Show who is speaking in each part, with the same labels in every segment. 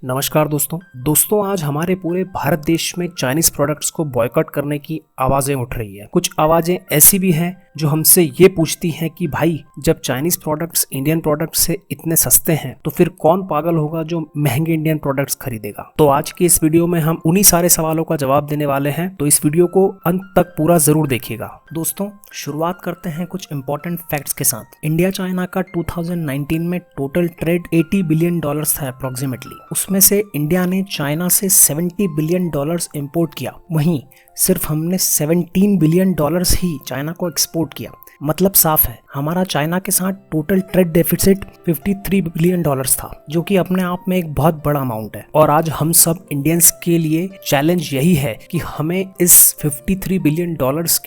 Speaker 1: नमस्कार दोस्तों आज हमारे पूरे भारत देश में चाइनीज प्रोडक्ट्स को बॉयकॉट करने की आवाजें उठ रही है। कुछ आवाजें ऐसी भी हैं जो हमसे ये पूछती हैं कि भाई जब चाइनीज प्रोडक्ट्स इंडियन प्रोडक्ट्स से इतने सस्ते हैं तो फिर कौन पागल होगा जो महंगे इंडियन प्रोडक्ट्स खरीदेगा। तो आज की इस वीडियो में हम उन्हीं सारे सवालों का जवाब देने वाले हैं, तो इस वीडियो को अंत तक पूरा जरूर देखिएगा।
Speaker 2: दोस्तों शुरुआत करते हैं कुछ इंपॉर्टेंट फैक्ट्स के साथ। इंडिया चाइना का 2019 में टोटल ट्रेड $80 बिलियन था अप्रोक्सीमेटली। उसमें से इंडिया ने चाइना से $70 बिलियन इंपोर्ट किया, वहीं सिर्फ हमने $17 बिलियन ही चाइना को एक्सपोर्ट किया। मतलब साफ है हमारा चाइना के साथ टोटल ट्रेड डेफिसिट $53 बिलियन था, जो कि अपने आप में एक बहुत बड़ा अमाउंट है। और आज हम सब इंडियंस के लिए चैलेंज यही है कि हमें इस $53 बिलियन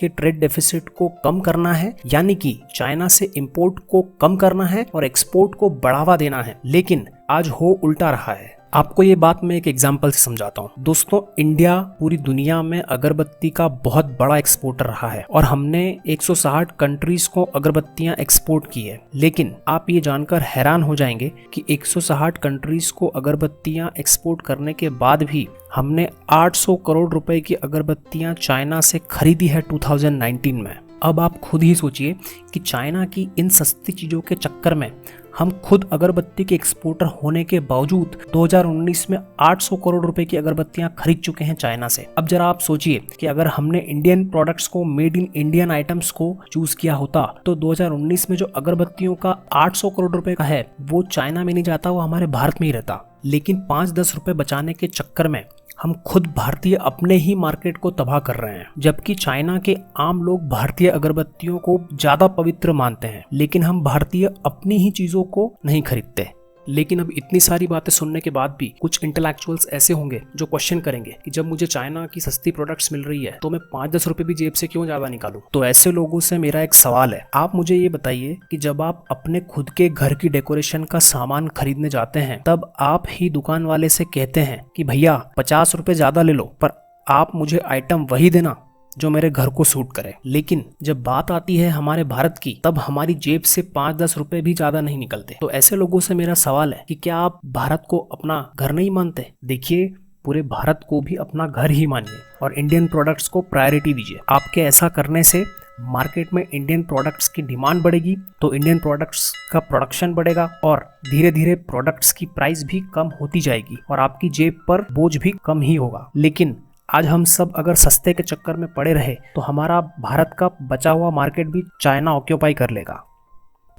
Speaker 2: के ट्रेड डेफिसिट को कम करना है, यानी कि चाइना से इंपोर्ट को कम करना है और एक्सपोर्ट को बढ़ावा देना है। लेकिन आज हो उल्टा रहा है। आपको ये बात मैं एक एग्जांपल से समझाता हूँ। दोस्तों इंडिया पूरी दुनिया में अगरबत्ती का बहुत बड़ा एक्सपोर्टर रहा है और हमने 160 कंट्रीज को अगरबत्तियां एक्सपोर्ट की है। लेकिन आप ये जानकर हैरान हो जाएंगे कि 160 कंट्रीज को अगरबत्तियां एक्सपोर्ट करने के बाद भी हमने 800 करोड़ रुपए की अगरबत्तियां चाइना से खरीदी है 2019 में। अब आप खुद ही सोचिए कि चाइना की इन सस्ती चीजों के चक्कर में हम खुद अगरबत्ती के एक्सपोर्टर होने के बावजूद 2019 में 800 करोड़ रुपए की अगरबत्तियां खरीद चुके हैं चाइना से। अब जरा आप सोचिए कि अगर हमने इंडियन प्रोडक्ट्स को, मेड इन इंडियन आइटम्स को चूज किया होता तो 2019 में जो अगरबत्तियों का 800 करोड़ रुपए का है वो चाइना में नहीं जाता, वो हमारे भारत में ही रहता। लेकिन 5-10 रुपए बचाने के चक्कर में हम खुद भारतीय अपने ही मार्केट को तबाह कर रहे हैं। जबकि चाइना के आम लोग भारतीय अगरबत्तियों को ज्यादा पवित्र मानते हैं, लेकिन हम भारतीय अपनी ही चीजों को नहीं खरीदते। लेकिन अब इतनी सारी बातें सुनने के बाद भी कुछ इंटेलेक्चुअल्स ऐसे होंगे जो क्वेश्चन करेंगे कि जब मुझे चाइना की सस्ती प्रोडक्ट्स मिल रही है तो मैं 5-10 रुपए भी जेब से क्यों ज्यादा निकालूं। तो ऐसे लोगों से मेरा एक सवाल है, आप मुझे ये बताइए कि जब आप अपने खुद के घर की डेकोरेशन का सामान खरीदने जाते हैं तब आप ही दुकान वाले से कहते हैं कि भैया 50 रुपए ज्यादा ले लो, पर आप मुझे आइटम वही देना जो मेरे घर को सूट करे। लेकिन जब बात आती है हमारे भारत की तब हमारी जेब से 5-10 रुपए भी ज्यादा नहीं निकलते। तो ऐसे लोगों से मेरा सवाल है कि क्या आप भारत को अपना घर नहीं मानते? देखिए पूरे भारत को भी अपना घर ही मानिए और इंडियन प्रोडक्ट्स को प्रायोरिटी दीजिए। आपके ऐसा करने से मार्केट में इंडियन प्रोडक्ट्स की डिमांड बढ़ेगी, तो इंडियन प्रोडक्ट्स का प्रोडक्शन बढ़ेगा और धीरे धीरे प्रोडक्ट्स की प्राइस भी कम होती जाएगी और आपकी जेब पर बोझ भी कम ही होगा। लेकिन आज हम सब अगर सस्ते के चक्कर में पड़े रहे तो हमारा भारत का बचा हुआ मार्केट भी चाइना ऑक्यूपाई कर लेगा।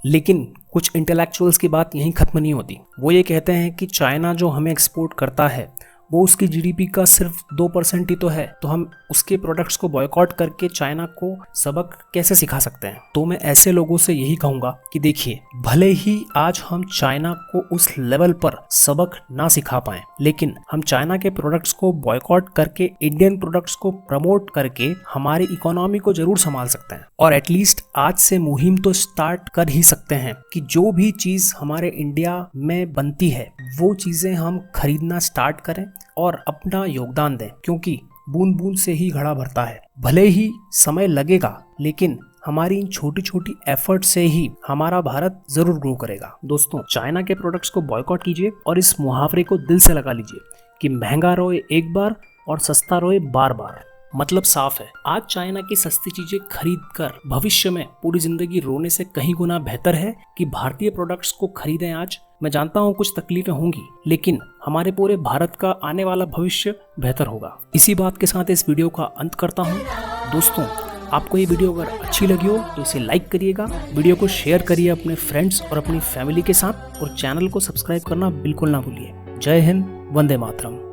Speaker 2: लेकिन कुछ इंटेलेक्चुअल्स की बात यहीं खत्म नहीं होती। वो ये कहते हैं कि चाइना जो हमें एक्सपोर्ट करता है वो उसकी जीडीपी का सिर्फ 2% ही तो है, तो हम उसके प्रोडक्ट्स को बॉयकॉट करके चाइना को सबक कैसे सिखा सकते हैं। तो मैं ऐसे लोगों से यही कहूंगा कि देखिए भले ही आज हम चाइना को उस लेवल पर सबक ना सिखा पाए, लेकिन हम चाइना के प्रोडक्ट्स को बॉयकॉट करके इंडियन प्रोडक्ट्स को प्रमोट करके हमारी इकोनॉमी को जरूर संभाल सकते हैं। और एटलीस्ट आज से मुहिम तो स्टार्ट कर ही सकते हैं कि जो भी चीज हमारे इंडिया में बनती है वो चीजें हम खरीदना स्टार्ट करें और अपना योगदान दें, क्योंकि बूंद बूंद से ही घड़ा भरता है। भले ही समय लगेगा, लेकिन हमारी इन छोटी छोटी एफर्ट से ही हमारा भारत जरूर ग्रो करेगा। दोस्तों चाइना के प्रोडक्ट्स को बॉयकॉट कीजिए और इस मुहावरे को दिल से लगा लीजिए कि महंगा रोए एक बार और सस्ता रोए बार बार। मतलब साफ है, आज चाइना की सस्ती चीजें खरीद कर भविष्य में पूरी जिंदगी रोने से कहीं गुना बेहतर है कि भारतीय प्रोडक्ट्स को खरीदें आज। मैं जानता हूँ कुछ तकलीफें होंगी, लेकिन हमारे पूरे भारत का आने वाला भविष्य बेहतर होगा। इसी बात के साथ इस वीडियो का अंत करता हूँ। दोस्तों आपको ये वीडियो अगर अच्छी लगी हो तो इसे लाइक करिएगा, वीडियो को शेयर करिए अपने फ्रेंड्स और अपनी फैमिली के साथ, और चैनल को सब्सक्राइब करना बिल्कुल ना भूलिए। जय हिंद, वंदे मातरम।